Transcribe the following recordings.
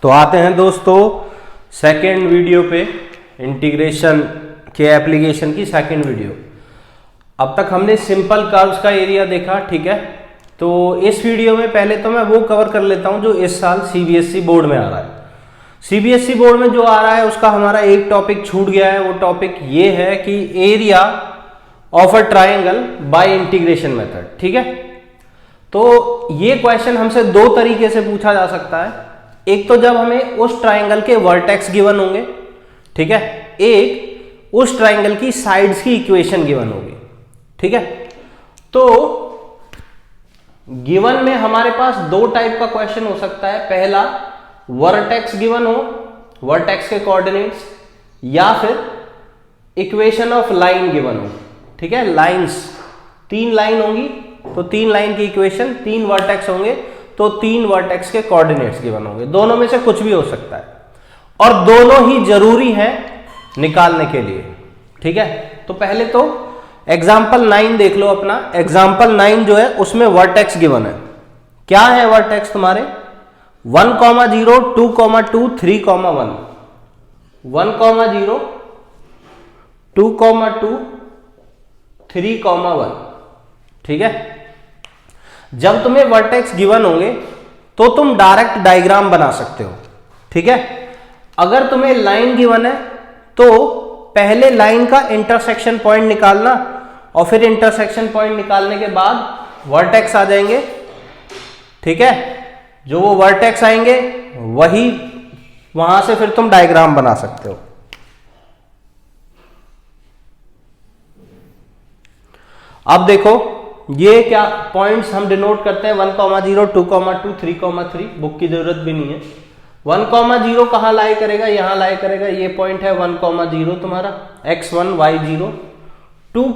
तो आते हैं दोस्तों सेकेंड वीडियो पे, इंटीग्रेशन के एप्लीकेशन की सेकेंड वीडियो। अब तक हमने सिंपल कर्व्स का एरिया देखा, ठीक है। तो इस वीडियो में पहले तो मैं वो कवर कर लेता हूं जो इस साल सीबीएसई बोर्ड में आ रहा है। सीबीएसई बोर्ड में जो आ रहा है उसका हमारा एक टॉपिक छूट गया है। वो टॉपिक ये है कि area of a triangle bye integration method, ठीक है। तो ये क्वेश्चन हमसे दो तरीके से पूछा जा सकता है। एक तो जब हमें उस ट्रायंगल के वर्टेक्स गिवन होंगे, ठीक है, एक उस ट्रायंगल की साइड्स की इक्वेशन गिवन होगी, ठीक है। तो गिवन में हमारे पास दो टाइप का क्वेश्चन हो सकता है। पहला वर्टेक्स गिवन हो, वर्टेक्स के कोऑर्डिनेट्स, या फिर इक्वेशन ऑफ लाइन गिवन हो, ठीक है। लाइंस, तीन लाइन होंगी तो तीन लाइन की इक्वेशन, तीन वर्टेक्स होंगे तो तीन वर्टेक्स के कोऑर्डिनेट्स गिवन होंगे। दोनों में से कुछ भी हो सकता है और दोनों ही जरूरी हैं निकालने के लिए, ठीक है। तो पहले तो एग्जाम्पल 9 देख लो अपना। एग्जाम्पल 9 जो है उसमें वर्टेक्स गिवन है। क्या है वर्टेक्स तुम्हारे? 1, 0, 2, 2, 3, 1, 1, 0, 2, 2, 3, 1, ठीक है। जब तुम्हें वर्टेक्स गिवन होंगे तो तुम डायरेक्ट डायग्राम बना सकते हो, ठीक है। अगर तुम्हें लाइन गिवन है तो पहले लाइन का इंटरसेक्शन पॉइंट निकालना और फिर इंटरसेक्शन पॉइंट निकालने के बाद वर्टेक्स आ जाएंगे, ठीक है। जो वो वर्टेक्स आएंगे वही वहां से फिर तुम डायग्राम बना सकते हो। अब देखो ये क्या पॉइंट्स हम डिनोट करते हैं। 1, 0, 2, 2, 3, 3, बुक की जरूरत भी नहीं है। 1, 0 कहां लाई करेगा? यहां लाई करेगा। ये पॉइंट है 1, 0 तुम्हारा, x1 y0। 2,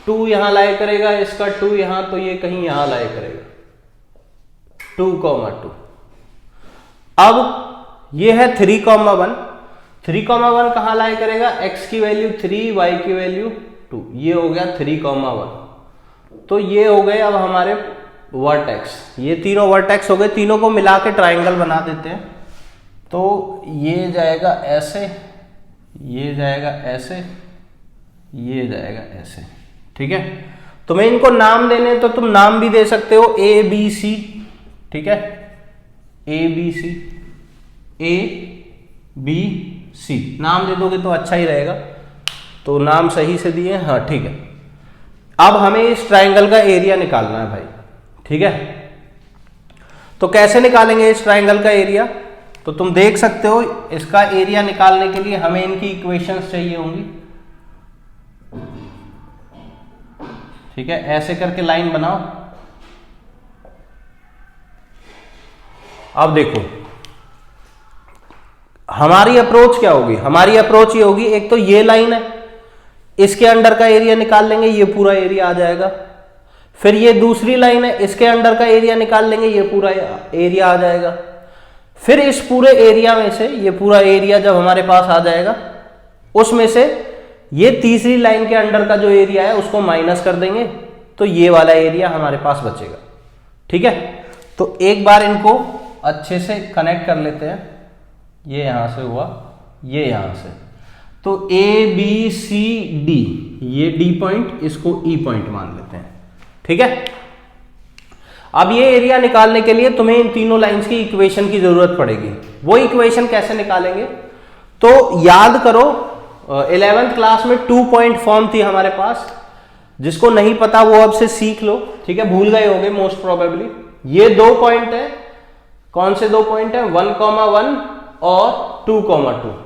2 यहां लाई करेगा, इसका 2 यहां, तो ये कहीं यहां लाई करेगा 2, 2। अब ये है 3, 1। 3, 1 कहां लाई करेगा? x की वैल्यू 3, y की वैल्यू 2। ये हो गया 3, 1। तो ये हो गए अब हमारे वर्टेक्स। ये तीनों वर्टेक्स हो गए। तीनों को मिला के ट्राइंगल बना देते हैं। तो ये जाएगा ऐसे, ये जाएगा ऐसे, ये जाएगा ऐसे, ठीक है। तुम्हें इनको नाम देने तो तुम नाम भी दे सकते हो, ए बी सी, ठीक है। A B C, A B C नाम दे दोगे तो अच्छा ही रहेगा। तो नाम सही से दिए, हाँ ठीक है। अब हमें इस ट्रायंगल का एरिया निकालना है भाई, ठीक है। तो कैसे निकालेंगे इस ट्रायंगल का एरिया? तो तुम देख सकते हो इसका एरिया निकालने के लिए हमें इनकी इक्वेशंस चाहिए होंगी, ठीक है। ऐसे करके लाइन बनाओ। अब देखो हमारी अप्रोच क्या होगी? हमारी अप्रोच ये होगी, एक तो ये लाइन है, इसके अंडर का एरिया निकाल लेंगे, ये पूरा एरिया आ जाएगा। फिर ये दूसरी लाइन है, इसके अंडर का एरिया निकाल लेंगे, ये पूरा एरिया आ जाएगा। फिर इस पूरे एरिया में से ये पूरा एरिया जब हमारे पास आ जाएगा, उसमें से ये तीसरी लाइन के अंडर का जो एरिया है उसको माइनस कर देंगे, तो ये वाला एरिया हमारे पास बचेगा, ठीक है। तो एक बार इनको अच्छे से कनेक्ट कर लेते हैं। ये यहां से हुआ, ये यहां से, तो ए बी सी डी, ये डी पॉइंट, इसको ई पॉइंट मान लेते हैं, ठीक है। अब ये एरिया निकालने के लिए तुम्हें इन तीनों लाइंस की इक्वेशन की जरूरत पड़ेगी। वो इक्वेशन कैसे निकालेंगे? तो याद करो 11th क्लास में 2 पॉइंट फॉर्म थी हमारे पास। जिसको नहीं पता वो अब से सीख लो, ठीक है। भूल गए होगे मोस्ट प्रोबेबली। ये 2 पॉइंट है। कौन से 2 पॉइंट है? 1, 1 और 2, 2।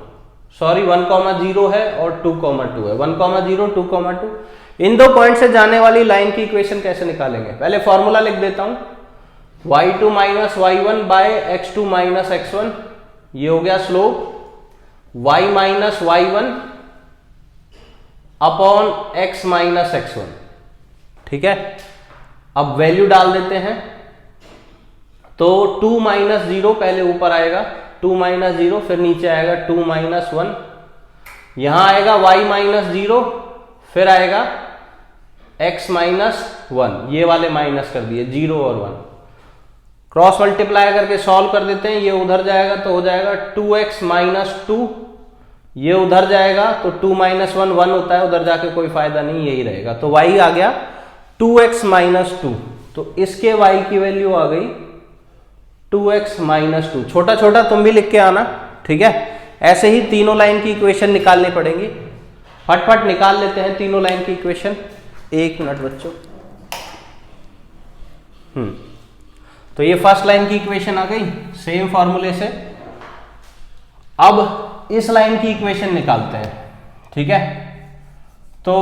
सॉरी 1, 0 है और 2, 2 है। 1, 0, 2, 2। इन 2 पॉइंट से जाने वाली लाइन की इक्वेशन कैसे निकालेंगे? पहले फॉर्मूला लिख देता हूं। y2 minus y1 bye x2 minus x1, ये हो गया slope. y minus y1 upon x minus x1, ठीक है। अब वैल्यू डाल देते हैं। तो 2 माइनस 0 पहले ऊपर आएगा, 2 माइनस 0, फिर नीचे आएगा 2 माइनस 1, यहां आएगा y माइनस 0, फिर आएगा x माइनस 1, ये वाले माइनस कर दिए 0 और 1, क्रॉस मल्टीप्लाई करके सॉल्व कर देते हैं, ये उधर जाएगा तो हो जाएगा 2x माइनस 2, ये उधर जाएगा तो 2 माइनस 1 1 होता है, उधर जाके कोई फायदा नहीं, यही रहेगा। तो y आ गया 2x माइनस 2, तो इसके y की वैल्यू आ गई 2x माइनस 2। छोटा छोटा तुम भी लिख के आना, ठीक है। ऐसे ही तीनों लाइन की इक्वेशन निकालनी पड़ेगी, फटफट निकाल लेते हैं तीनों लाइन की इक्वेशन। 1 मिनट बच्चों। तो ये फर्स्ट लाइन की इक्वेशन आ गई सेम फॉर्मूले से। अब इस लाइन की इक्वेशन निकालते हैं, ठीक है। तो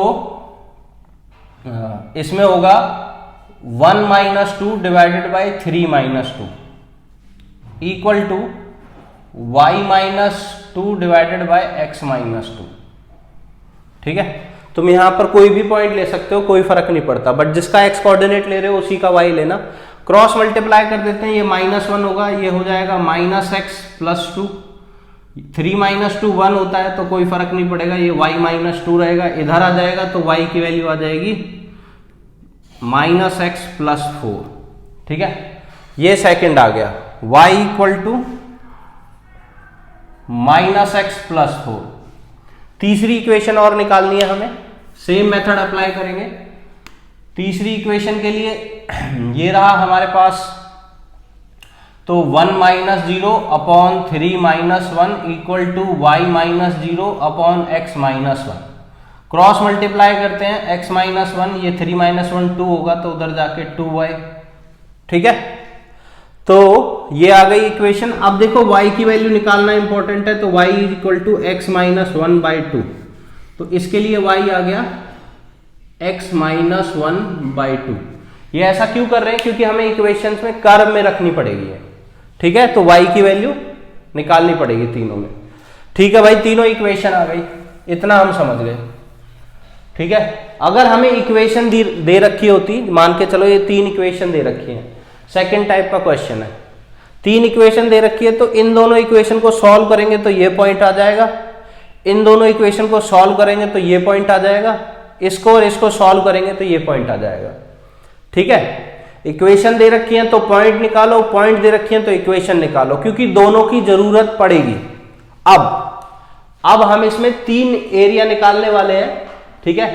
इसमें होगा 1 minus 2 divided by 3 minus 2 equal to y minus 2 divided by x minus 2, ठीक है। तुम यहां पर कोई भी पॉइंट ले सकते हो, कोई फर्क नहीं पड़ता, बट जिसका x कोऑर्डिनेट ले रहे हो उसी का y लेना। क्रॉस मल्टीप्लाई कर देते हैं, ये -1 होगा, ये हो जाएगा -x प्लस 2, 3 माइनस 2 1 होता है तो कोई फर्क नहीं पड़ेगा, ये y माइनस 2 रहेगा, इधर आ जाएगा तो y की वैल्यू आ जाएगी -x प्लस 4, ठीक है। ये सेकंड आ गया, y equal to -x plus 4। तीसरी इक्वेशन और निकालनी है हमें, सेम मेथड अप्लाई करेंगे। तीसरी इक्वेशन के लिए ये रहा हमारे पास, तो 1 minus 0 upon 3 minus 1 equal to y minus 0 upon x minus 1। Cross multiply करते हैं, x माइनस 1, ये 3 माइनस 1 2 होगा तो उधर जाके 2y, ठीक है। तो ये आ गई इक्वेशन। अब देखो y की वैल्यू निकालना इंपॉर्टेंट है, तो y equal to x minus 1 by 2, तो इसके लिए y आ गया x माइनस 1 बाई 2। ये ऐसा क्यों कर रहे हैं, क्योंकि हमें इक्वेशंस में कर्व में रखनी पड़ेगी है, ठीक है। तो y की वैल्यू निकालनी पड़ेगी तीनों में, ठीक है भाई। तीनों इक्वेशन आ गई, इतना हम समझ गए, ठीक है। अगर हमें इक्वेशन दे रखी होती, मान के चलो ये 3 इक्वेशन दे रखी है, सेकेंड टाइप का क्वेश्चन है, 3 इक्वेशन दे रखी है, तो इन दोनों इक्वेशन को सॉल्व करेंगे तो ये पॉइंट आ जाएगा, इन दोनों इक्वेशन को सॉल्व करेंगे तो ये पॉइंट आ जाएगा, इसको और इसको सॉल्व करेंगे तो ये पॉइंट आ जाएगा, ठीक है। इक्वेशन दे रखी है तो पॉइंट निकालो, पॉइंट दे रखी है तो इक्वेशन निकालो, क्योंकि दोनों की जरूरत पड़ेगी। अब हम इसमें 3 एरिया निकालने वाले हैं, ठीक है।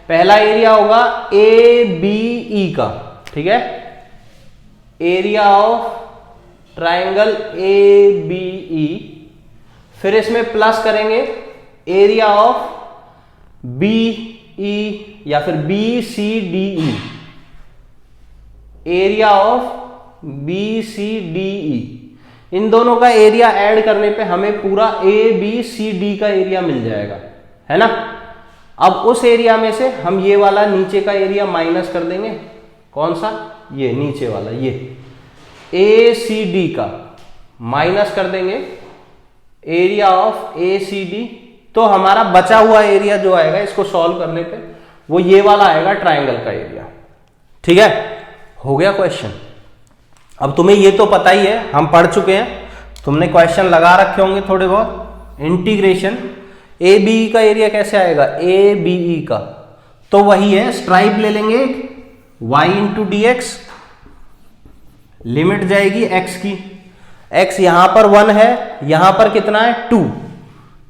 पहला एरिया होगा ABE का, ठीक है, एरिया ऑफ ट्राइंगल ABE। फिर इसमें प्लस करेंगे एरिया ऑफ BE या फिर BCDE, एरिया ऑफ BCDE। इन दोनों का एरिया ऐड करने पे हमें पूरा ABCD का एरिया मिल जाएगा, है ना। अब उस एरिया में से हम ये वाला नीचे का एरिया माइनस कर देंगे, कौन सा, ये नीचे वाला, ये ACD का माइनस कर देंगे एरिया ऑफ ACD, तो हमारा बचा हुआ एरिया जो आएगा इसको सॉल्व करने पे वो ये वाला आएगा, ट्राइंगल का एरिया, ठीक है। हो गया क्वेश्चन। अब तुम्हें ये तो पता ही है, हम पढ़ चुके हैं, तुमने क्वेश्चन लगा रखे होंगे थोड़े बहुत। इंटीग्रेशन ABE का एरिया कैसे आएगा, ABE का तो वही है, स्ट्राइप ले लेंगे, y इंटू dx, लिमिट जाएगी x की, x यहां पर 1 है, यहां पर कितना है 2,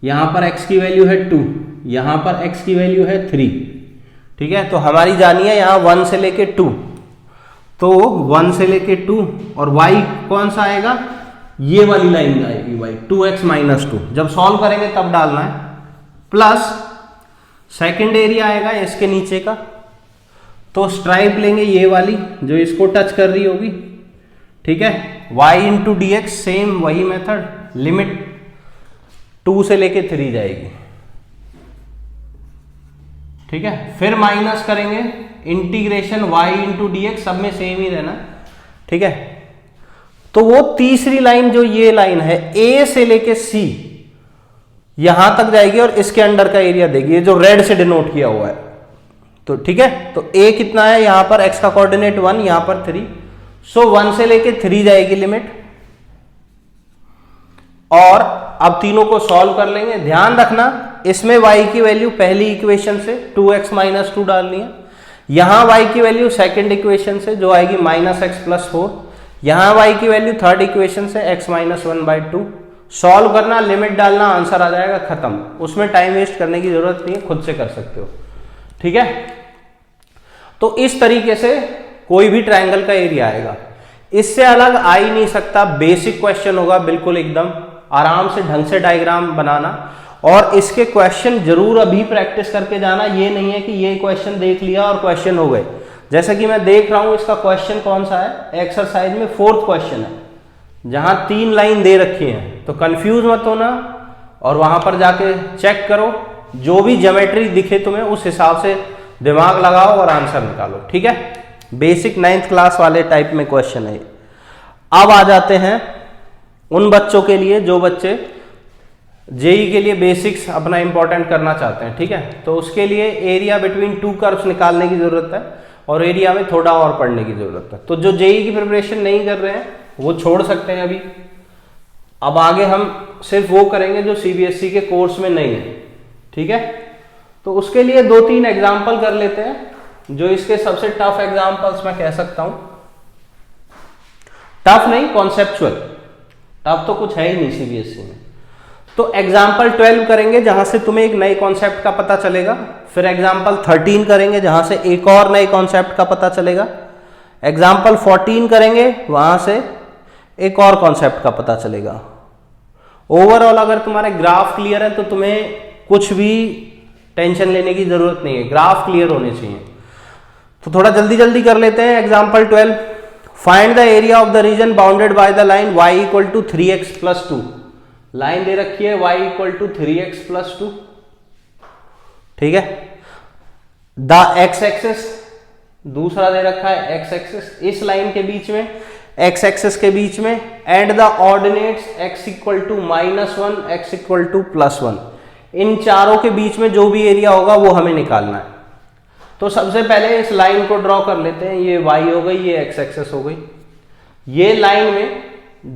यहां पर x की वैल्यू है 2, यहां पर x की वैल्यू है 3, ठीक है। तो हमारी जानी है यहां 1 से लेके 2, तो 1 से लेके 2, और y कौन सा आएगा, ये वाली लाइन आएगी y 2x माइनस 2, जब सॉल्व करेंगे तब डालना है, प्लस सेकेंड एरिया आएगा इसके नीचे का, तो स्ट्राइप लेंगे ये वाली जो इसको टच कर रही होगी, ठीक है। y इंटू dx, सेम वही मेथड, लिमिट 2 से लेके 3 जाएगी, ठीक है। फिर माइनस करेंगे, इंटीग्रेशन y इंटू dx, सब में सेम ही रहना, ठीक है। तो वो तीसरी लाइन जो ये लाइन है A से लेके C यहां तक जाएगी और इसके अंडर का एरिया देगी, ये जो रेड से डिनोट किया हुआ है, तो ठीक है। तो A कितना है, यहां पर x का कोऑर्डिनेट 1, यहां पर 3, सो 1 से लेके 3 जाएगी लिमिट। और अब तीनों को सॉल्व कर लेंगे। ध्यान रखना इसमें y की वैल्यू पहली इक्वेशन से 2x माइनस 2 डालनी है, यहां y की वैल्यू सेकंड इक्वेशन से जो आएगी -x प्लस 4, यहां y की वैल्यू थर्ड इक्वेशन से x माइनस 1/2, सॉल्व करना, लिमिट डालना, आंसर आ जाएगा, खत्म। उसमें टाइम वेस्ट करने की जरूरत नहीं है, खुद से कर सकते हो। ठीक है, तो इस तरीके से कोई भी ट्रायंगल का एरिया आएगा, इससे अलग आ ही नहीं सकता। बेसिक क्वेश्चन होगा, बिल्कुल एकदम आराम से ढंग से डायग्राम बनाना, और इसके क्वेश्चन जरूर अभी प्रैक्टिस करके जाना। ये नहीं है कि ये क्वेश्चन देख लिया और क्वेश्चन हो गए। जैसा कि मैं देख रहा हूं, इसका क्वेश्चन कौन सा है, एक्सरसाइज में 4th क्वेश्चन है, जहां 3 लाइन दे रखी हैं, तो कंफ्यूज मत होना और वहां पर जाके चेक करो, जो भी ज्योमेट्री दिखे तुम्हें उस हिसाब से दिमाग लगाओ और आंसर निकालो। ठीक है, बेसिक 9th क्लास वाले टाइप में क्वेश्चन है। अब आ जाते हैं उन बच्चों के लिए जो बच्चे जेई के लिए बेसिक्स अपना इंपॉर्टेंट करना चाहते हैं। ठीक है, तो उसके लिए एरिया बिटवीन 2 कर्व्स निकालने की जरूरत है और एरिया में थोड़ा और पढ़ने की जरूरत है। तो जो जेई की प्रिपरेशन नहीं कर रहे हैं वो छोड़ सकते हैं अभी। अब आगे हम सिर्फ वो करेंगे जो सीबीएसई के कोर्स में नहीं है। ठीक है, तो उसके लिए 2-3 एग्जाम्पल कर लेते हैं, जो इसके सबसे टफ एग्जाम्पल्स मैं कह सकता हूं। टफ नहीं, कॉन्सेप्चुअल। टफ तो कुछ है ही नहीं सीबीएसई में। तो एग्जाम्पल 12 करेंगे, जहां से तुम्हें एक नए कॉन्सेप्ट का पता चलेगा। फिर एग्जाम्पल 13 करेंगे, जहां से एक और नए कॉन्सेप्ट का पता चलेगा। एग्जाम्पल 14 करेंगे, वहां से एक और कॉन्सेप्ट का पता चलेगा। ओवरऑल अगर तुम्हारे ग्राफ क्लियर है तो तुम्हें कुछ भी टेंशन लेने की जरूरत नहीं है, ग्राफ क्लियर होने चाहिए। तो थोड़ा जल्दी जल्दी कर लेते हैं। Example 12, find the area of the region bounded by the line y equal to 3x plus 2। Line दे रखी है y equal to 3x plus 2। ठीक है, द x एक्सिस दूसरा दे रखा है, x एक्सिस इस लाइन के बीच में, x एक्सिस के बीच में, and the ordinates x equal to -1, x equal to +1। इन चारों के बीच में जो भी एरिया होगा वो हमें निकालना है। तो सबसे पहले इस लाइन को ड्रॉ कर लेते हैं। ये y हो गई, ये x एक्सिस हो गई। ये लाइन में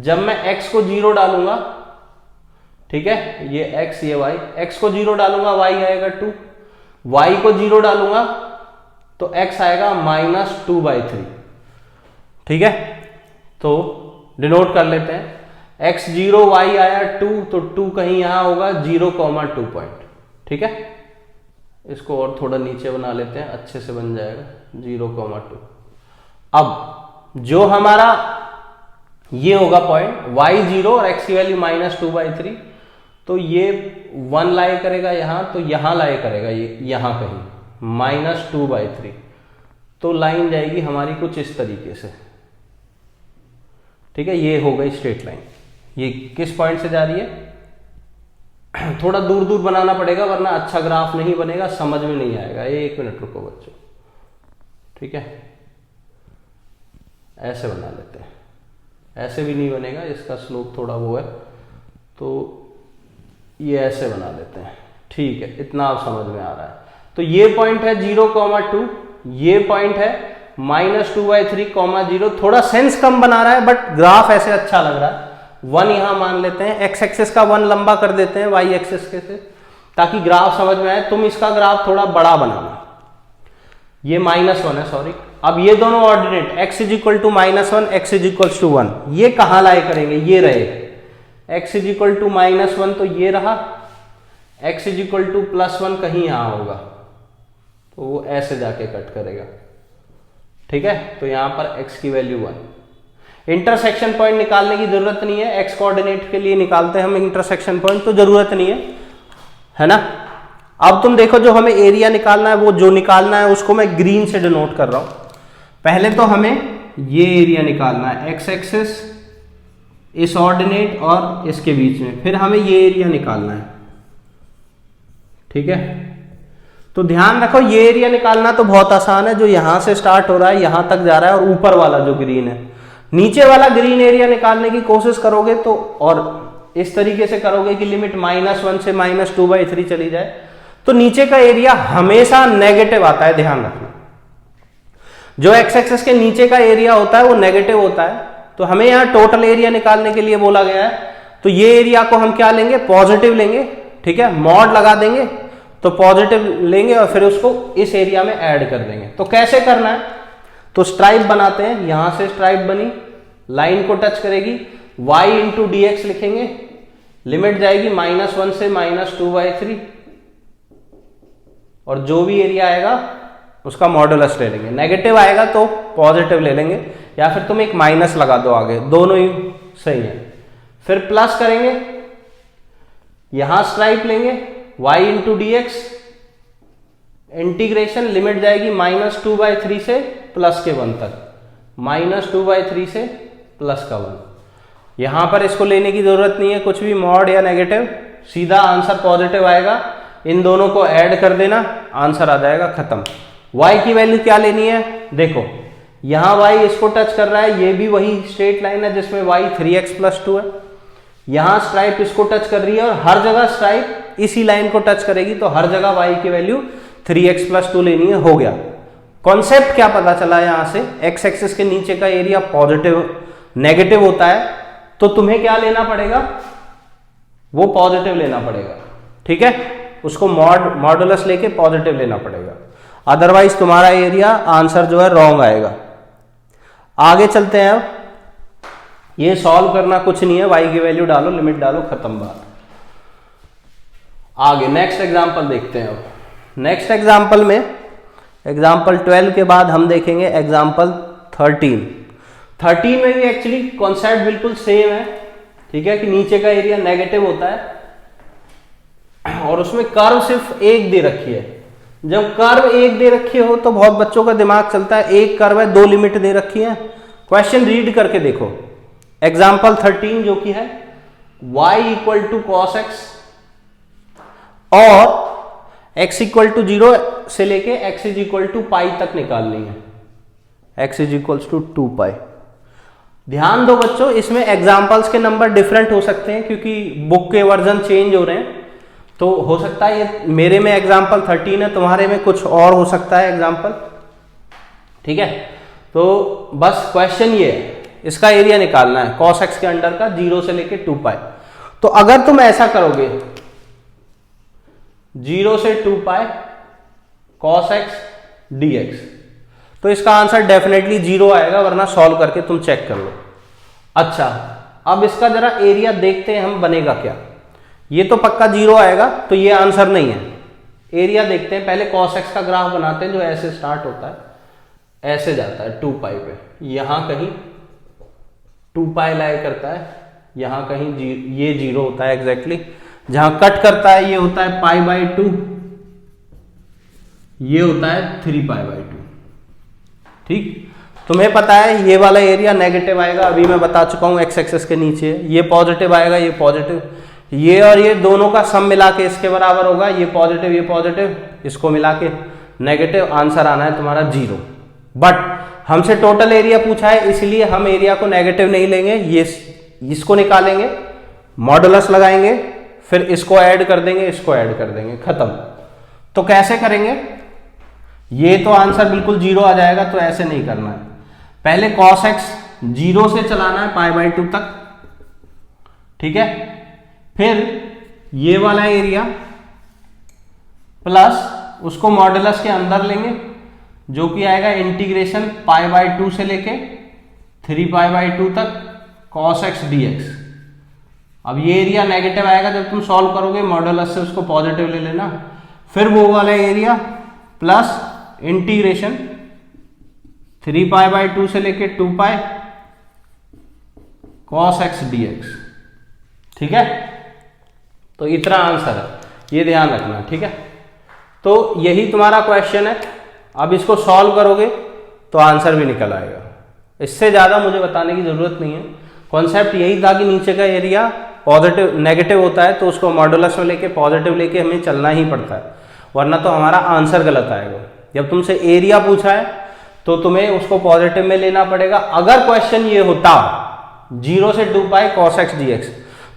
जब मैं x को 0 डालूंगा, ठीक है, ये x ये y, x को 0 डालूंगा y आएगा 2, y को 0 डालूंगा तो x आएगा -2/3। ठीक है, तो डिनोट कर लेते हैं। x 0 y आया 2, तो 2 कहीं यहां होगा 0,2 पॉइंट। ठीक है, इसको और थोड़ा नीचे बना लेते हैं, अच्छे से बन जाएगा 0,2। अब जो हमारा ये होगा पॉइंट y 0 और x की वैल्यू -2/3, तो ये 1 लाई करेगा यहां, तो यहां लाई करेगा ये यहां कहीं -2/3। तो लाइन जाएगी हमारी कुछ इस तरीके से। ठीक है, ये हो गई स्ट्रेट लाइन। ये किस पॉइंट से जा रही है, थोड़ा दूर दूर बनाना पड़ेगा वरना अच्छा ग्राफ नहीं बनेगा, समझ में नहीं आएगा। 1 मिनट रुको बच्चों। ठीक है, ऐसे बना लेते हैं, ऐसे भी नहीं बनेगा, इसका स्लोप थोड़ा वो है, तो ये ऐसे बना लेते हैं। ठीक है, इतना आप समझ में आ रहा है। तो ये पॉइंट है 0,2, ये पॉइंट है -2/3,0। थोड़ा सेंस कम बना रहा है बट ग्राफ ऐसे अच्छा लग रहा है। 1 यहां मान लेते हैं, x एक्सिस का 1 लंबा कर देते हैं y एक्सिस के से, ताकि ग्राफ समझ में आए। तुम इसका ग्राफ थोड़ा बड़ा बनाना। ये -1 है, सॉरी। अब ये दोनों ordinate x equal to -1, x equal to 1, ये कहां लाए करेंगे, ये रहे x इक्वल टू -1, तो ये रहा, x इक्वल टू +1 कहीं यहां होगा, तो वो ऐसे जाके कट करेगा। ठीक है, तो यहां पर x की वैल्यू 1। इंटरसेक्शन पॉइंट निकालने की जरूरत नहीं है, x कोऑर्डिनेट के लिए निकालते हैं हम इंटरसेक्शन पॉइंट, तो जरूरत नहीं है ना। अब तुम देखो, जो हमें एरिया निकालना है, वो जो निकालना है उसको मैं ग्रीन से डिनोट कर रहा हूं। पहले तो हमें ये एरिया निकालना है, x एक्सिस, इस ऑर्डिनेट और इसके बीच में, फिर हमें ये एरिया निकालना है। ठीक है, तो ध्यान रखो, ये एरिया निकालना तो बहुत आसान है, जो यहां से स्टार्ट हो रहा है यहां तक जा रहा है, और ऊपर वाला जो ग्रीन है, नीचे वाला ग्रीन एरिया निकालने की कोशिश करोगे तो, और इस तरीके से करोगे कि लिमिट -1 से -2/3 चली जाए, तो नीचे का एरिया हमेशा नेगेटिव आता है। ध्यान रखना, जो x एक्सिस के नीचे का एरिया होता है वो नेगेटिव होता है। तो हमें यहां टोटल एरिया निकालने के लिए बोला गया है, तो ये एरिया को हम क्या लेंगे, पॉजिटिव लेंगे। ठीक है, मॉड लगा देंगे तो पॉजिटिव लेंगे और फिर उसको इस एरिया में ऐड कर देंगे। तो कैसे करना है, तो स्ट्राइप बनाते हैं, यहां से स्ट्राइप बनी, लाइन को टच करेगी, y इंटू डी एक्स लिखेंगे, लिमिट जाएगी -1 से -2/3, और जो भी एरिया आएगा उसका मॉडुलस ले लेंगे। नेगेटिव आएगा तो पॉजिटिव ले लेंगे, या फिर तुम एक माइनस लगा दो आगे, दोनों ही सही है। फिर प्लस करेंगे, यहां स्ट्राइप लेंगे, y into D x, integration, limit जाएगी -2/3 से +1 तक, -2/3 से +1। यहां पर इसको लेने की जरूरत नहीं है कुछ भी, मॉड या नेगेटिव, सीधा आंसर पॉजिटिव आएगा। इन दोनों को ऐड कर देना, आंसर आ जाएगा, खत्म। y की वैल्यू क्या लेनी है, देखो यहां y इसको टच कर रहा है, ये भी वही स्ट्रेट लाइन है जिसमें y 3x+2 है, यहां स्ट्राइप इसको टच कर रही है, और हर जगह स्ट्राइप इसी लाइन को टच करेगी, तो हर जगह y की वैल्यू 3x+2 लेनी है। हो गया। कॉन्सेप्ट क्या पता चला यहां से, x एक्सिस के नीचे का एरिया पॉजिटिव नेगेटिव होता है, तो तुम्हें क्या लेना पड़ेगा, वो पॉजिटिव लेना पड़ेगा, ठीक है, उसको मॉडुलस लेके पॉजिटिव लेना पड़ेगा, अदरवाइज तुम्हारा एरिया आंसर जो है रॉन्ग आएगा। आगे चलते हैं। अब ये सॉल्व करना कुछ नहीं है, y की वैल्यू डालो, लिमिट डालो, खत्म बात। आगे नेक्स्ट एग्जांपल देखते हैं। अब नेक्स्ट एग्जांपल में, एग्जांपल 12 के बाद हम देखेंगे एग्जांपल 13। 13 में भी एक्चुअली कॉन्सेप्ट बिल्कुल सेम है, ठीक है, कि नीचे का एरिया नेगेटिव होता है और उसमें कर्व सिर्फ एक दे रखी है। जब कर्व एक दे रखी हो तो बहुत बच्चों का दिमाग चलता है, एक कर्व है, दो लिमिट दे रखी है। क्वेश्चन रीड करके देखो, एग्जाम्पल 13 जो कि है y = cos x और x = 0 से लेके x = पाई तक निकालनी है, x = 2π। ध्यान दो बच्चों, इसमें एग्जाम्पल्स के नंबर डिफरेंट हो सकते हैं क्योंकि बुक के वर्जन चेंज हो रहे हैं, तो हो सकता है ये मेरे में एग्जाम्पल 13 है, तुम्हारे में कुछ और हो सकता है एग्जाम्पल, ठीक है। तो बस क्वेश्चन ये है, इसका एरिया निकालना है cos x के अंडर का 0 से लेके 2π। तो अगर तुम ऐसा करोगे 0 से 2π cos x dx, तो इसका आंसर डेफिनेटली 0 आएगा, वरना सॉल्व करके तुम चेक कर लो। अच्छा, अब इसका जरा एरिया देखते हैं हम बनेगा क्या। ये तो पक्का 0 आएगा, तो ये आंसर नहीं है। एरिया देखते हैं, पहले cos x का ग्राफ बनाते हैं जो ऐसे स्टार्ट होता है, ऐसे जाता है 2π पे, यहां कहीं 2π लाई करता है, यहां कहीं ये 0 होता है एग्जैक्टली, जहां कट करता है ये होता है π/2, ये होता है 3π/2, ठीक। तुम्हें पता है ये वाला एरिया नेगेटिव आएगा, अभी मैं बता चुका हूं x एक्सिस के नीचे, ये पॉजिटिव आएगा, ये पॉजिटिव, ये और ये दोनों का सम मिला के इसके बराबर होगा, ये पॉजिटिव, इसको मिला के नेगेटिव, आंसर आना है तुम्हारा 0। बट हमसे टोटल एरिया पूछा है, इसलिए हम एरिया को नेगेटिव नहीं लेंगे, ये इसको निकालेंगे, मॉडुलस लगाएंगे, फिर इसको ऐड कर देंगे, इसको ऐड कर देंगे, खत्म। तो कैसे करेंगे, ये तो आंसर बिल्कुल 0 आ जाएगा, तो ऐसे नहीं करना है। पहले cos x 0 से चलाना है π/2 तक, ठीक है। फिर ये वाला एरिया प्लस उसको मॉडुलस के अंदर लेंगे, जो कि आएगा इंटीग्रेशन π/2 से लेके 3π/2 तक cos x dx। अब ये एरिया नेगेटिव आएगा, जब तुम सॉल्व करोगे मॉडुलस से उसको पॉजिटिव ले लेना, फिर वो वाला एरिया प्लस इंटीग्रेशन 3π/2 से लेके 2π cos x dx, ठीक है। तो इतना आंसर है, ये ध्यान रखना, ठीक है। तो यही तुम्हारा क्वेश्चन है, अब इसको सॉल्व करोगे तो आंसर भी निकल आएगा, इससे ज्यादा मुझे बताने की जरूरत नहीं है। कॉन्सेप्ट यही था कि नीचे का एरिया पॉजिटिव नेगेटिव होता है, तो उसको मॉडुलस में लेके पॉजिटिव लेके हमें चलना ही पड़ता है, वरना तो हमारा आंसर गलत आएगा। जब तुमसे एरिया पूछा है तो तुम्हें उसको पॉजिटिव में लेना पड़ेगा। अगर क्वेश्चन ये होता 0 से 2π cos x dx,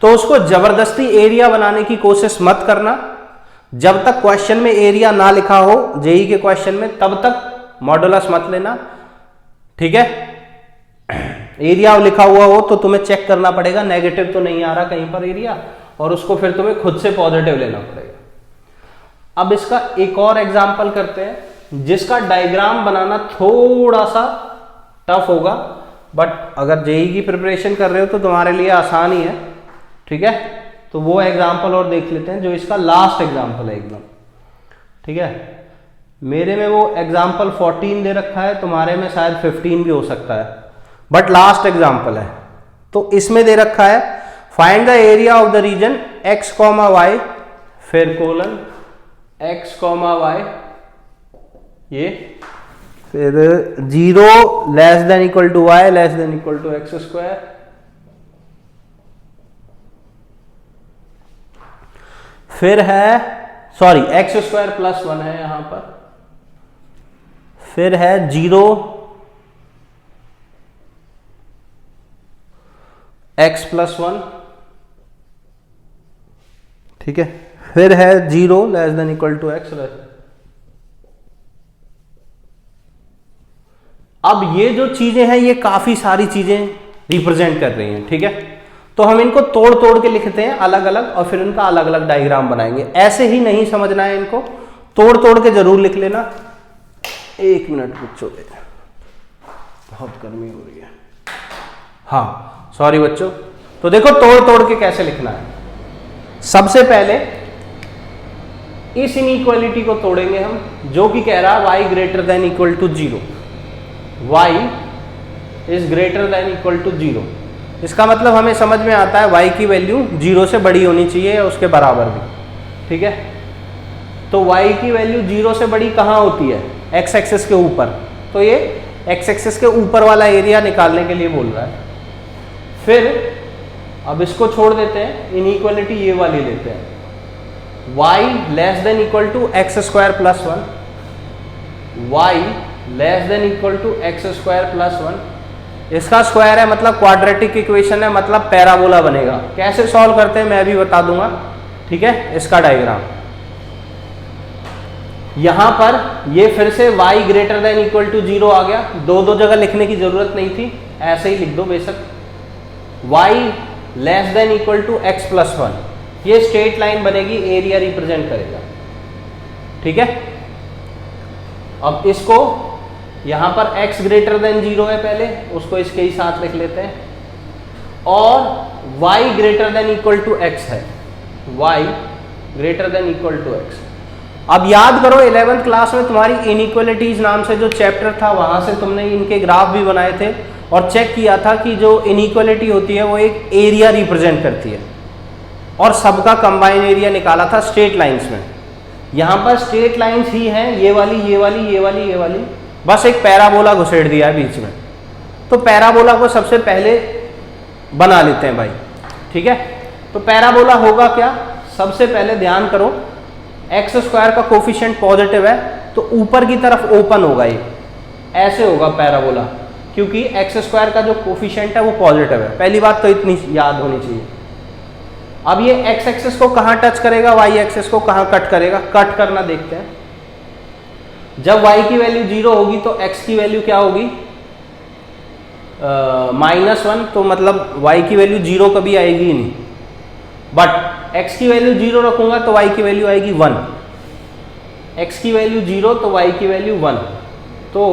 तो उसको जबरदस्ती एरिया बनाने की कोशिश मत करना। जब तक क्वेश्चन में एरिया ना लिखा हो जेई के क्वेश्चन में, तब तक मॉडुलस मत लेना, ठीक है। एरिया लिखा हुआ हो तो तुम्हें चेक करना पड़ेगा नेगेटिव तो नहीं आ रहा कहीं पर एरिया, और उसको फिर तुम्हें खुद से पॉजिटिव लेना पड़ेगा। अब इसका एक और एग्जाम्पल करते हैं, जिसका डायग्राम बनाना थोड़ा सा टफ होगा, बट अगर जेई की प्रिपरेशन कर रहे हो तो तुम्हारे लिए आसान ही है, ठीक है। तो वो एग्जाम्पल और देख लेते हैं जो इसका लास्ट एग्जाम्पल है एकदम, ठीक है। मेरे में वो एग्जाम्पल 14 दे रखा है, तुम्हारे में शायद 15 भी हो सकता है, बट लास्ट एग्जाम्पल है। तो इसमें दे रखा है find the area of the region x, y फिर कोलन x, y ये फिर 0 less than equal to y less than equal to x square, फिर है सॉरी एक्स स्क्वायर प्लस 1 है यहां पर, फिर है 0 x प्लस 1, ठीक है, फिर है 0 less than equal to x. अब ये जो चीजें हैं ये काफी सारी चीजें रिप्रेजेंट कर रही हैं, ठीक है। तो हम इनको तोड़ तोड़ के लिखते हैं अलग अलग और फिर इनका अलग अलग डायग्राम बनाएंगे। ऐसे ही नहीं समझना है, इनको तोड़ तोड़ के जरूर लिख लेना। 1 मिनट बच्चों, बहुत गर्मी हो रही है। हाँ सॉरी बच्चों, तो देखो तोड़ तोड़ के कैसे लिखना है। सबसे पहले इस इनइक्वालिटी को तोड़ेंगे हम, जो कि कह रहा है y greater than equal to 0, y is greater than equal to 0। इसका मतलब हमें समझ में आता है y की वैल्यू 0 से बड़ी होनी चाहिए या उसके बराबर भी, ठीक है। तो y की वैल्यू 0 से बड़ी कहाँ होती है? x एक्सिस के ऊपर। तो ये x एक्सिस के ऊपर वाला एरिया निकालने के लिए बोल रहा है। फिर अब इसको छोड़ देते हैं, इनइक्वालिटी ये वाली लेते हैं, y less than equal to x square plus 1, y less than equal to x square plus 1। इसका स्क्वायर है मतलब क्वाड्रेटिक इक्वेशन है, मतलब पैराबोला बनेगा। कैसे सॉल्व करते हैं मैं भी बता दूंगा, ठीक है। इसका डायग्राम यहां पर ये फिर से y greater than equal to 0 आ गया। दो जगह लिखने की जरूरत नहीं थी, ऐसे ही लिख दो बेशक। y less than equal to x plus 1, ये स्ट्रेट लाइन बनेगी, एरिया रिप्रेजेंट करेगा, ठीक है। अब इसको यहां पर x ग्रेटर देन 0 है, पहले उसको इसके ही साथ लिख लेते हैं, और y greater than equal to x है, y greater than equal to x। अब याद करो 11th क्लास में तुम्हारी इनइक्वालिटीज नाम से जो चैप्टर था, वहां से तुमने इनके ग्राफ भी बनाए थे और चेक किया था कि जो इनइक्वालिटी होती है वो एक एरिया रिप्रेजेंट करती है, और सबका कंबाइन एरिया निकाला था स्ट्रेट लाइंस में। यहां पर स्ट्रेट लाइंस ही हैं, ये वाली ये वाली ये वाली ये वाली, बस एक पैराबोला घुसेड़ दिया है बीच में। तो पैराबोला को सबसे पहले बना लेते हैं भाई, ठीक है। तो पैराबोला होगा क्या? सबसे पहले ध्यान करो, एक्स स्क्वायर का कोफिशिएंट पॉजिटिव है तो ऊपर की तरफ ओपन होगा, ये ऐसे होगा पैराबोला, क्योंकि एक्स स्क्वायर का जो कोफिशिएंट है वो पॉजिटिव है। पहली बात तो इतनी याद होनी चाहिए। अब ये एक्स एक्सिस को कहां टच करेगा, वाई एक्सिस को कहां कट करेगा? कट करना देखते हैं। जब y की वैल्यू 0 होगी तो x की वैल्यू क्या होगी? -1, तो मतलब y की वैल्यू 0 कभी आएगी ही नहीं। बट x की वैल्यू 0 रखूंगा तो y की वैल्यू आएगी 1, x की वैल्यू 0 तो y की वैल्यू 1, तो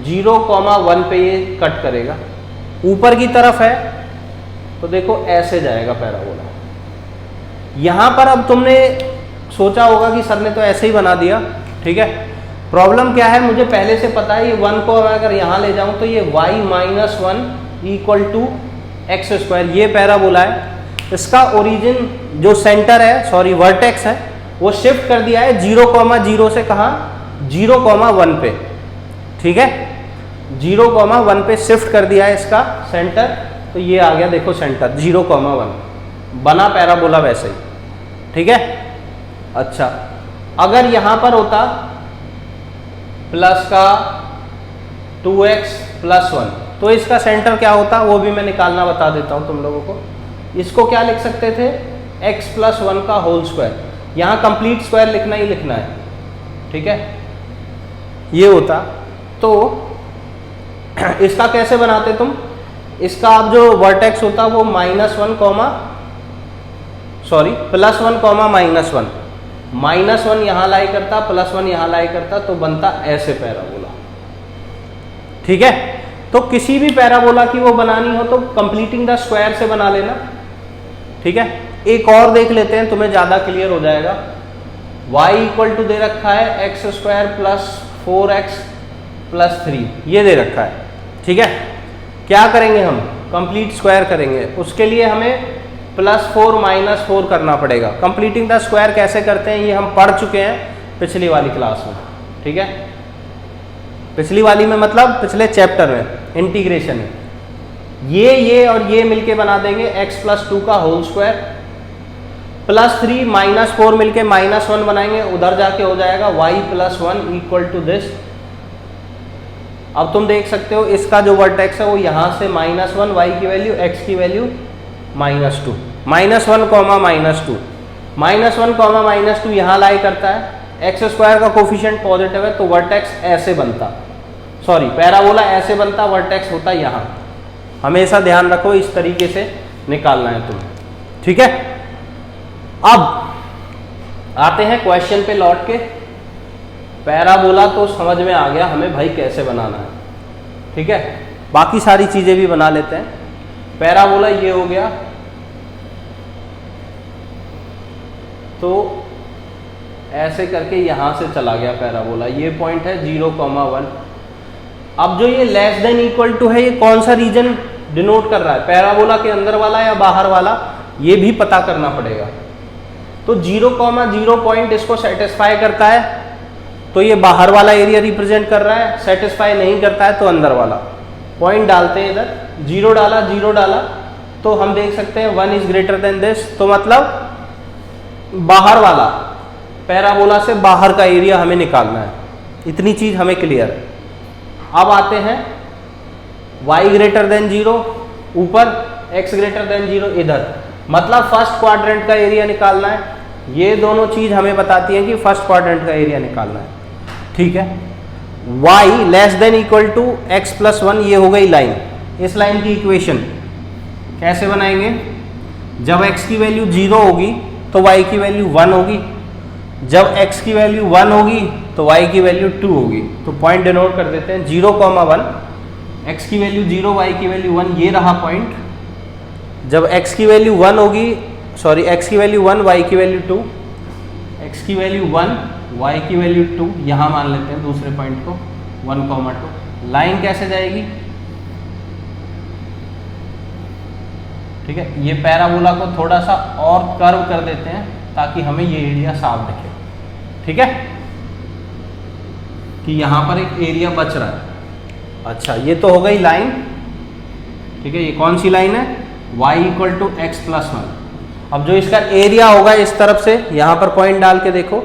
0,1 पे ये कट करेगा। ऊपर की तरफ है तो देखो ऐसे जाएगा पैराबोला। यहां पर अब तुमने सोचा होगा कि सर ने तो ऐसे ही बना दिया, ठीक है। प्रॉब्लम क्या है, मुझे पहले से पता है, ये 1 को अगर यहां ले जाऊं तो ये y minus 1 equal to x square, ये पैराबोला है। इसका ओरिजिन जो सेंटर है, सॉरी वर्टेक्स है, वो शिफ्ट कर दिया है 0,0 से कहां? 0,1 पे, ठीक है। 0,1 पे शिफ्ट कर दिया है इसका सेंटर, तो ये आ गया देखो सेंटर 0,1, बना पैराबोला वैसे ही, ठीक है। अच्छा, अगर यहां पर होता प्लस का 2x प्लस 1, तो इसका सेंटर क्या होता वो भी मैं निकालना बता देता हूं तुम लोगों को। इसको क्या लिख सकते थे? x प्लस 1 का होल स्क्वायर। यहां कंप्लीट स्क्वायर लिखना ही लिखना है, ठीक है। ये होता तो इसका कैसे बनाते तुम? इसका अब जो वर्टेक्स होता वो -1, +1, -1 यहां लाई करता, +1 यहां लाई करता, तो बनता ऐसे पैराबोला, ठीक है। तो किसी भी पैराबोला की वो बनानी हो तो कंप्लीटिंग द स्क्वायर से बना लेना, ठीक है। एक और देख लेते हैं, तुम्हें ज्यादा क्लियर हो जाएगा। y इक्वल टू दे रखा है x square plus 4x plus 3, ये दे रखा है, ठीक है। क्या करेंगे हम, कंप्लीट स्क्वायर करेंगे, उसके लिए हमें +4 -4 करना पड़ेगा। कंप्लीटिंग द स्क्वायर कैसे करते हैं ये हम पढ़ चुके हैं पिछली वाली क्लास में, ठीक है। पिछली वाली में मतलब पिछले चैप्टर में, इंटीग्रेशन में। ये और ये मिलके बना देंगे x + 2 का होल स्क्वायर, +3 -4 मिलके -1 बनाएंगे, उधर जाके हो जाएगा y + 1 इक्वल टू दिस। अब तुम देख सकते हो इसका जो वर्टेक्स है वो यहाँ से -1, y की वैल्यू, x की वैल्यू -2, -1, -2, -1, -2 यहाँ लाई करता है। एक्स स्क्वायर का कोफिशिएंट पॉजिटिव है तो वर्टेक्स ऐसे बनता, सॉरी पैराबोला ऐसे बनता, वर्टेक्स होता यहाँ। हमेशा ध्यान रखो, इस तरीके से निकालना है तुम्हें, ठीक है। अब आते हैं क्वेश्चन पे लौट के। पैराबोला तो समझ में आ गया हमें भाई कैसे बनाना है, ठीक है। बाकी सारी चीजें भी बना लेते हैं। पैराबोला ये हो गया, तो ऐसे करके यहां से चला गया पैराबोला, ये पॉइंट है 0,1। अब जो ये लेस देन इक्वल टू है, ये कौन सा रीजन डिनोट कर रहा है, पैराबोला के अंदर वाला या बाहर वाला, ये भी पता करना पड़ेगा। तो 0,0 पॉइंट इसको सेटिस्फाई करता है तो ये बाहर वाला एरिया रिप्रेजेंट कर रहा है, सेटिस्फाई नहीं करता है तो अंदर वाला। पॉइंट डालते हैं इधर, 0 डाला, 0 डाला, तो हम देख सकते हैं 1 इज ग्रेटर देन दिस, तो मतलब बाहर वाला, पैराबोला से बाहर का एरिया हमें निकालना है। इतनी चीज हमें क्लियर है। अब आते हैं y ग्रेटर देन 0 ऊपर, x ग्रेटर देन 0 इधर, मतलब फर्स्ट क्वाड्रेंट का एरिया निकालना है। ये दोनों चीज हमें बताती हैं कि फर्स्ट क्वाड्रेंट का एरिया निकालना है, ठीक है। y less than equal to x + 1, ये हो गई लाइन। इस लाइन की इक्वेशन कैसे बनाएंगे, जब x की वैल्यू 0 होगी तो y की वैल्यू 1 होगी, जब x की वैल्यू 1 होगी तो y की वैल्यू 2 होगी। तो पॉइंट डिनोट कर देते हैं 0,1, x की वैल्यू 0, y की वैल्यू 1, ये रहा पॉइंट। जब x की वैल्यू 1 होगी, सॉरी x की वैल्यू 1, y की वैल्यू 2, x की वैल्यू 1, y की वैल्यू 2, यहाँ मान लेते हैं दूसरे पॉइंट को 1,2। लाइन कैसे जाएगी, ठीक है। ये पैराबोला को थोड़ा सा और कर्व कर देते हैं ताकि हमें ये एरिया साफ दिखे, ठीक है, कि यहाँ पर एक एरिया बच रहा है। अच्छा, ये तो हो गई लाइन, ठीक है। ये कौन सी लाइन है, y = x + 1। अब जो इसका एरिया होगा इस तरफ से, यहाँ पर पॉइंट डाल के देखो,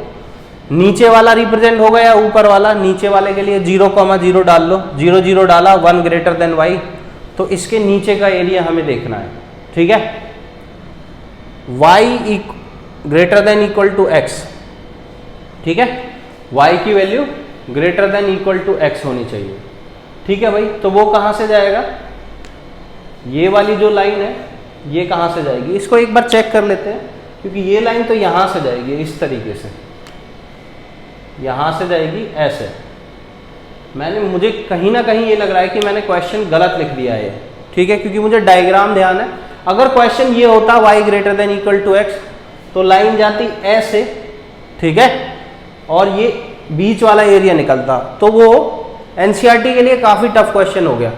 नीचे वाला रिप्रेजेंट होगा या ऊपर वाला। नीचे वाले के लिए 0,0 डाल लो, 0, 0 डाला, 1 ग्रेटर देन y, तो इसके नीचे का एरिया हमें देखना है, ठीक है। y greater than equal to x, ठीक है, y की value greater than equal to x होनी चाहिए, ठीक है भाई। तो वो कहाँ से जाएगा, ये वाली जो लाइन है ये कहाँ से जाएगी, इसको एक बार चेक कर लेते हैं, क्योंकि ये लाइन तो यहाँ से जाएगी इस तरीके से, यहाँ से जाएगी ऐसे। मुझे कहीं ना कहीं ये लग रहा है कि मैंने क्वेश्चन गलत लिख दिया है, ठीक है, क्योंकि मुझे डायग्राम ध्यान है। अगर क्वेश्चन ये होता y greater than equal to x, तो लाइन जाती ऐसे, ठीक है, और ये बीच वाला एरिया निकलता, तो वो एनसीईआरटी के लिए काफी टफ क्वेश्चन हो गया।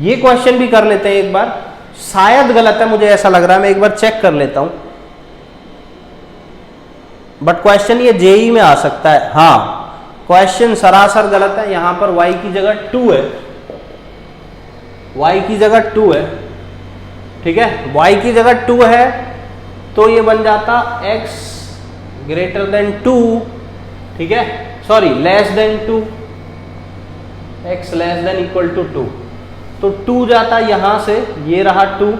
ये क्वेश्चन भी कर लेते हैं एक बार, शायद गलत है, मुझे ऐसा लग रहा है, मैं एक बार चेक कर लेता हूं। बट क्वेश्चन ये जेई में आ सकता है, हाँ क्वेश्चन सरासर गलत है। यहां पर y की जगह 2 है, y की जगह 2 है, ठीक है, y की जगह 2 है, तो ये बन जाता x ग्रेटर देन 2, ठीक है, sorry less than 2, x less than equal to 2, तो 2 जाता यहां से, ये रहा 2,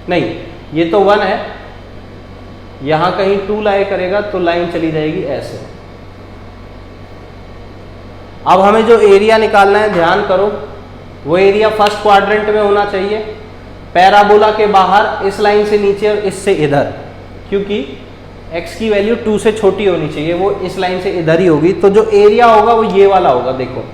नहीं ये तो 1 है, यहां कहीं 2 लाए करेगा तो लाइन चली जाएगी ऐसे। अब हमें जो एरिया निकालना है, ध्यान करो, वो एरिया फर्स्ट क्वाड्रेंट में होना चाहिए, पैराबोला के बाहर, इस लाइन से नीचे और इससे इधर, क्योंकि x की वैल्यू 2 से छोटी होनी चाहिए, वो इस लाइन से इधर ही होगी। तो जो एरिया होगा वो ये वाला होगा, देखो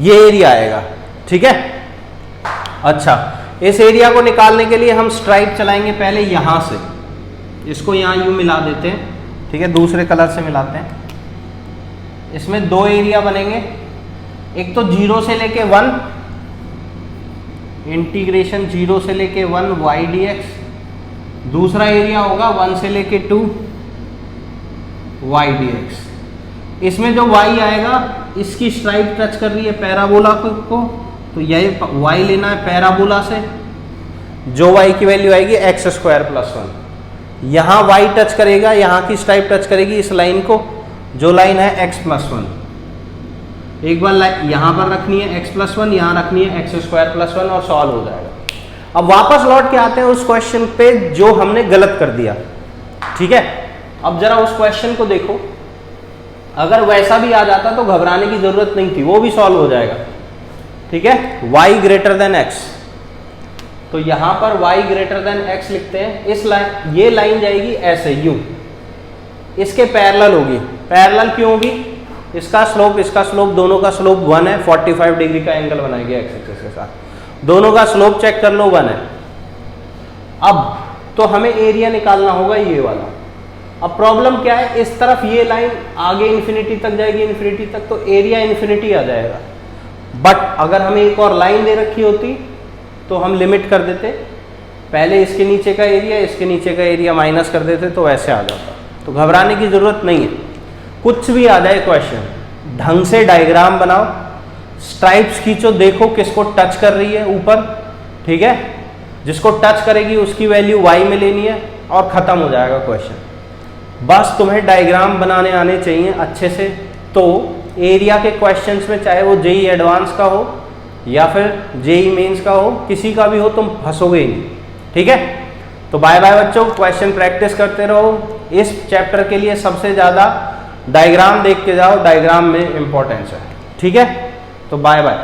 ये एरिया आएगा, ठीक है। अच्छा, इस एरिया को निकालने के लिए हम स्ट्राइप चलाएंगे पहले यहां से, इसको यहां यूं मिला देते हैं, ठीक है, दूसरे कलर से मिलाते हैं। इसमें दो एरिया बनेंगे, एक तो 0 से लेके 1, इंटीग्रेशन 0 से लेके 1 y dx, दूसरा एरिया होगा 1 से लेके 2 y dx। इसमें जो y आएगा, इसकी स्ट्राइप टच कर रही है पैराबोला को, तो यही y लेना है पैराबोला से, जो y की वैल्यू आएगी x² + 1। यहाँ y टच करेगा, यहाँ की स्ट्राइप टच करेगी इस लाइन को, जो लाइन है x + 1। एक बार यहाँ पर रखनी है x + 1, यहाँ रखनी है x² + 1 और सॉल्व हो जाएगा। अब वापस लौट के आते हैं उस क्वेश्चन पे जो हमने गलत कर दिया, ठीक है। अब जरा उस क्वेश्चन को देखो, अगर वैसा भी आ जाता तो घबराने की जरूरत नहीं थी, वो भी सॉल्व हो जाएगा, ठीक है। y > x, तो यहां पर y > x लिखते हैं। इस लाइन, ये लाइन जाएगी ऐसे यूं, इसके पैरेलल होगी। पैरेलल क्यों होगी? इसका स्लोप दोनों का स्लोप 1 है, 45 डिग्री का एंगल बनाएगी x एक्सिस के साथ। दोनों का स्लोप चेक कर लो, 1 है। अब तो हमें एरिया निकालना होगा ये वाला। अब प्रॉब्लम क्या है, इस तरफ ये लाइन आगे इन्फिनिटी तक जाएगी, इन्फिनिटी तक, तो एरिया इन्फिनिटी आ जाएगा। बट अगर हमें एक और लाइन दे रखी होती तो हम लिमिट कर देते, पहले इसके नीचे का एरिया, इसके नीचे का एरिया माइनस कर देते, तो वैसे आ जाता। तो घबराने की जरूरत नहीं है, कुछ भी आ जाए क्वेश्चन, ढंग से डायग्राम बनाओ, स्ट्राइप्स खींचो, देखो किसको टच कर रही है ऊपर, ठीक है। जिसको टच करेगी उसकी वैल्यू y में लेनी है और खत्म हो जाएगा क्वेश्चन। बस तुम्हें डायग्राम बनाने आने चाहिए अच्छे से, तो एरिया के क्वेश्चंस में, चाहे वो जेई एडवांस का हो या फिर जेई मेंस का हो, किसी का भी हो, तुम फंसोगे ही नहीं, ठीक है। तो बाय बाय बच्चों, क्वेश्चन प्रैक्टिस करते रहो। इस चैप्टर के लिए सबसे ज़्यादा डायग्राम देख के जाओ, डायग्राम में इंपॉर्टेंस है, ठीक है। तो बाय बाय।